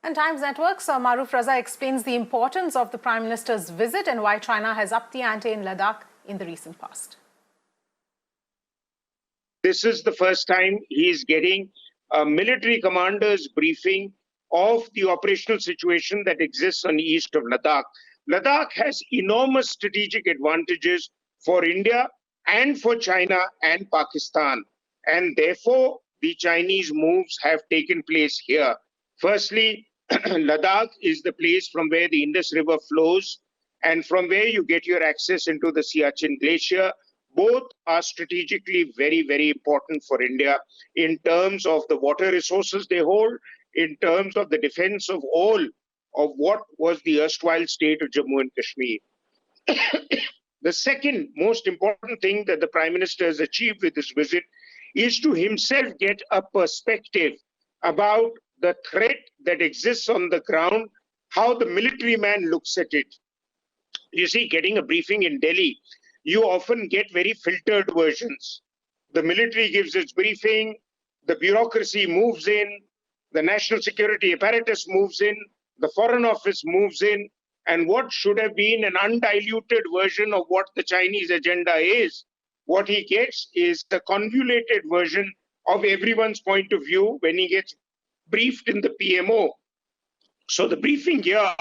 And Times Network's Maroof Raza explains the importance of the Prime Minister's visit and why China has upped the ante in Ladakh in the recent past. This is the first time he is getting a military commander's briefing of the operational situation that exists on the east of Ladakh. Ladakh has enormous strategic advantages for India and for China and Pakistan. And therefore, the Chinese moves have taken place here. Firstly, Ladakh is the place from where the Indus River flows and from where you get your access into the Siachen Glacier. Both are strategically very, very important for India in terms of the water resources they hold, in terms of the defense of all of what was the erstwhile state of Jammu and Kashmir. The second most important thing that the Prime Minister has achieved with this visit is to himself get a perspective about the threat that exists on the ground, how the military man looks at it. You see, getting a briefing in Delhi, you often get very filtered versions. The military gives its briefing, the bureaucracy moves in, the national security apparatus moves in, the foreign office moves in, and what should have been an undiluted version of what the Chinese agenda is, what he gets is the convoluted version of everyone's point of view when he gets briefed in the PMO. So the briefing here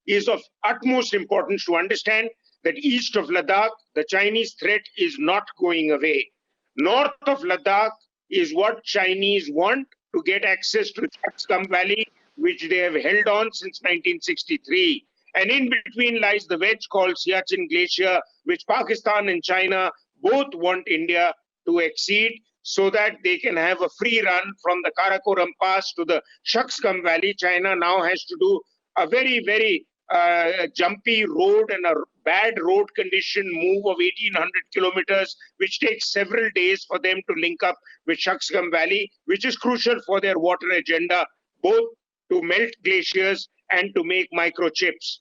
is of utmost importance to understand that east of Ladakh, the Chinese threat is not going away. North of Ladakh is what Chinese want to get access to Chakskam Valley, which they have held on since 1963. And in between lies the wedge called Siachen Glacier, which Pakistan and China both want India to exceed so that they can have a free run from the Karakoram Pass to the Chakskam Valley. China now has to do a very, very jumpy road and a bad road condition move of 1,800 kilometers, which takes several days for them to link up with Chakskam Valley, which is crucial for their water agenda, both to melt glaciers and to make microchips.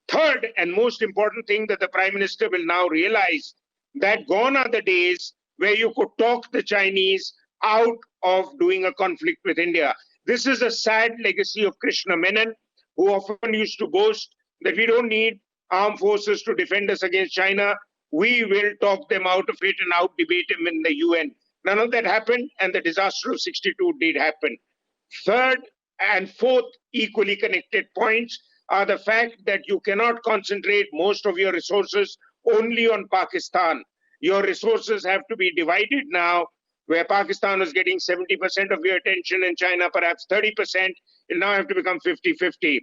Third and most important thing that the Prime Minister will now realize that gone are the days where you could talk the Chinese out of doing a conflict with India. This is a sad legacy of Krishna Menon, who often used to boast that we don't need armed forces to defend us against China. We will talk them out of it and out-debate him in the UN. None of that happened, and the disaster of 62 did happen. Third and fourth equally connected points are the fact that you cannot concentrate most of your resources only on Pakistan. Your resources have to be divided now, where Pakistan is getting 70% of your attention and China perhaps 30%. It'll now have to become 50-50.